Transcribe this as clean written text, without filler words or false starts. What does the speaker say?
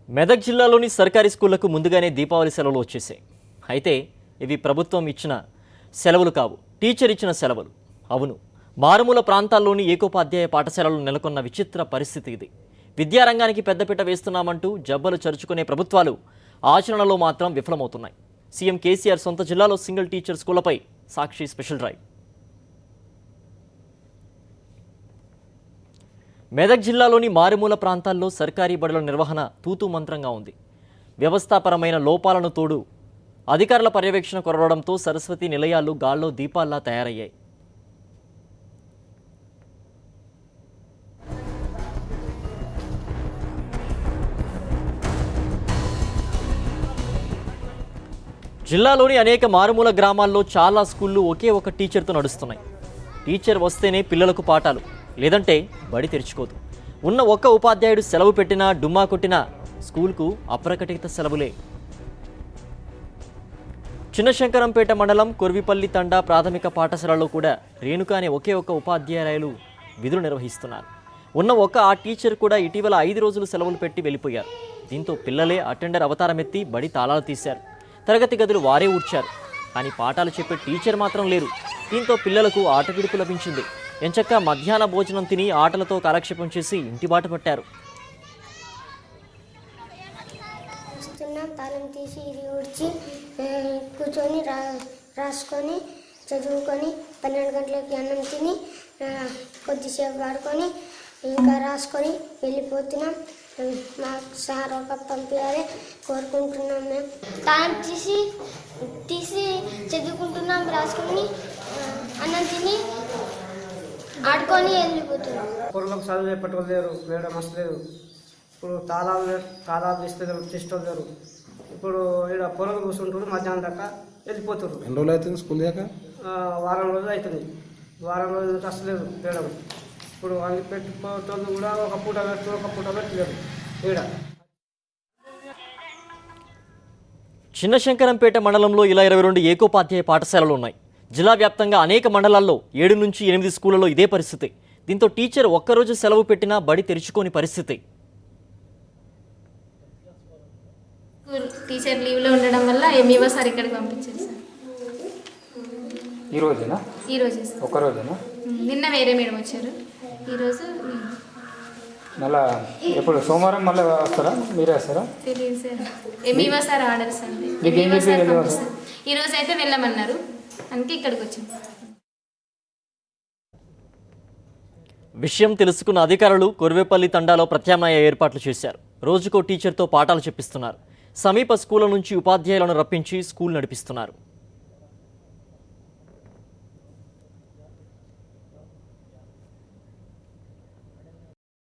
మెదక్ జిల్లాలోని సర్కారీ స్కూళ్లకు ముందుగానే దీపావళి సెలవులు వచ్చేసాయి. అయితే ఇవి ప్రభుత్వం ఇచ్చిన సెలవులు కావు, టీచర్ ఇచ్చిన సెలవులు. అవును, మారుమూల ప్రాంతాల్లోని ఏకోపాధ్యాయ పాఠశాలలు నెలకొన్న విచిత్ర పరిస్థితి ఇది. విద్యారంగానికి పెద్దపీట వేస్తున్నామంటూ జబ్బలు చరుచుకునే ప్రభుత్వాలు ఆచరణలో మాత్రం విఫలమవుతున్నాయి. సీఎం కేసీఆర్ సొంత జిల్లాలో సింగిల్ టీచర్ స్కూళ్లపై సాక్షి స్పెషల్ డ్రైవ్. మెదక్ జిల్లాలోని మారుమూల ప్రాంతాల్లో సర్కారీ బడుల నిర్వహణ తూతూ మంత్రంగా ఉంది. వ్యవస్థాపరమైన లోపాలను తోడు అధికారుల పర్యవేక్షణ కొరవడంతో సరస్వతి నిలయాలు గాల్లో దీపాల్లా తయారయ్యాయి. జిల్లాలోని అనేక మారుమూల గ్రామాల్లో చాలా స్కూళ్లు ఒకే ఒక టీచర్తో నడుస్తున్నాయి. టీచర్ వస్తేనే పిల్లలకు పాఠాలు, లేదంటే బడి తెరుచుకోదు. ఉన్న ఒక్క ఉపాధ్యాయుడు సెలవు పెట్టినా, డుమ్మా కొట్టినా స్కూల్కు అప్రకటిత సెలవులే. చిన్నశంకరంపేట మండలం కొర్విపల్లి తండా ప్రాథమిక పాఠశాలలో కూడా రేణుక అనే ఒకే ఒక్క ఉపాధ్యాయులు విధులు నిర్వహిస్తున్నారు. ఉన్న ఒక్క ఆ టీచర్ కూడా ఇటీవల 5 రోజులు సెలవులు పెట్టి వెళ్ళిపోయారు. దీంతో పిల్లలే అటెండర్ అవతారమెత్తి బడి తాళాలు తీశారు. తరగతి గదులు వారే ఊడ్చారు. కానీ పాఠాలు చెప్పే టీచర్ మాత్రం లేరు. దీంతో పిల్లలకు ఆట విడుపు లభించింది. ఎంచక్క మధ్యాహ్న భోజనం తిని ఆటలతో కాలక్షేపం చేసి ఇంటి బాట పట్టారు. తాళం తీసి ఇది ఊడ్చి కూర్చొని రాసుకొని చదువుకొని 12 గంటలకి అన్నం తిని కొద్దిసేపు ఆడుకొని ఇంకా రాసుకొని వెళ్ళిపోతున్నాం. మాకు సార్ ఒక పంపించాలి కోరుకుంటున్నాం. మేము తాళం తీసి చదువుకుంటున్నాం, రాసుకొని అన్నం తిని ఆడుకొని వెళ్ళిపోతున్నాం. పొరలకు చదువు చెప్పటలేరు, వేయడం వస్తలేదు. ఇప్పుడు తాళాలు తీసుకోలేరు. ఇప్పుడు ఇక్కడ పొరలు కూర్చుంటారు, మధ్యాహ్నం దాకా వెళ్ళిపోతారు. ఎన్ని రోజులు అవుతుంది స్కూల్ దాకా? వారం రోజులు అవుతుంది. వారం రోజులు వస్తలేదు వేయడం. ఇప్పుడు అన్ని పెట్టుకోవటోళ్ళు కూడా ఒక పూట పెట్టలేరు ఈడ. చిన్నశంకరంపేట మండలంలో ఇలా 22 ఏకోపాధ్యాయ పాఠశాలలు ఉన్నాయి. జిల్లా వ్యాప్తంగా అనేక మండలాల్లో 7 నుంచి 8 స్కూళ్లలో ఇదే పరిస్థితి. దీంతో టీచర్ ఒక్కరోజు సెలవు పెట్టినా బడి తెరుచుకోని పరిస్థితి. టీచర్ లీవ్లో ఉండడం వల్ల ఎంఈఓ సార్ ఇక్కడికి పంపించారు సార్. ఈ రోజేనా? ఈ రోజే సార్. ఒక రోజేనా? నిన్న వేరే మేడం వచ్చారు, ఈరోజు మళ్ళా ఎప్పుడు సోమవారం మళ్ళీ వస్తారా? మీరే వస్తారా? తెలియదు sir. MEO sir order sir. మీకు ఏం చెప్పి ఈరోజు అయితే వెళ్ళమన్నారు, అందుకే ఇక్కడికి వచ్చాం. విషయం తెలుసుకున్న అధికారులు కొర్వేపల్లి తండాలో ప్రత్యామ్నాయ ఏర్పాట్లు చేశారు. రోజుకో టీచర్తో పాఠాలు చెప్పిస్తున్నారు. సమీప స్కూళ్ల నుంచి ఉపాధ్యాయులను రప్పించి స్కూల్ నడిపిస్తున్నారు.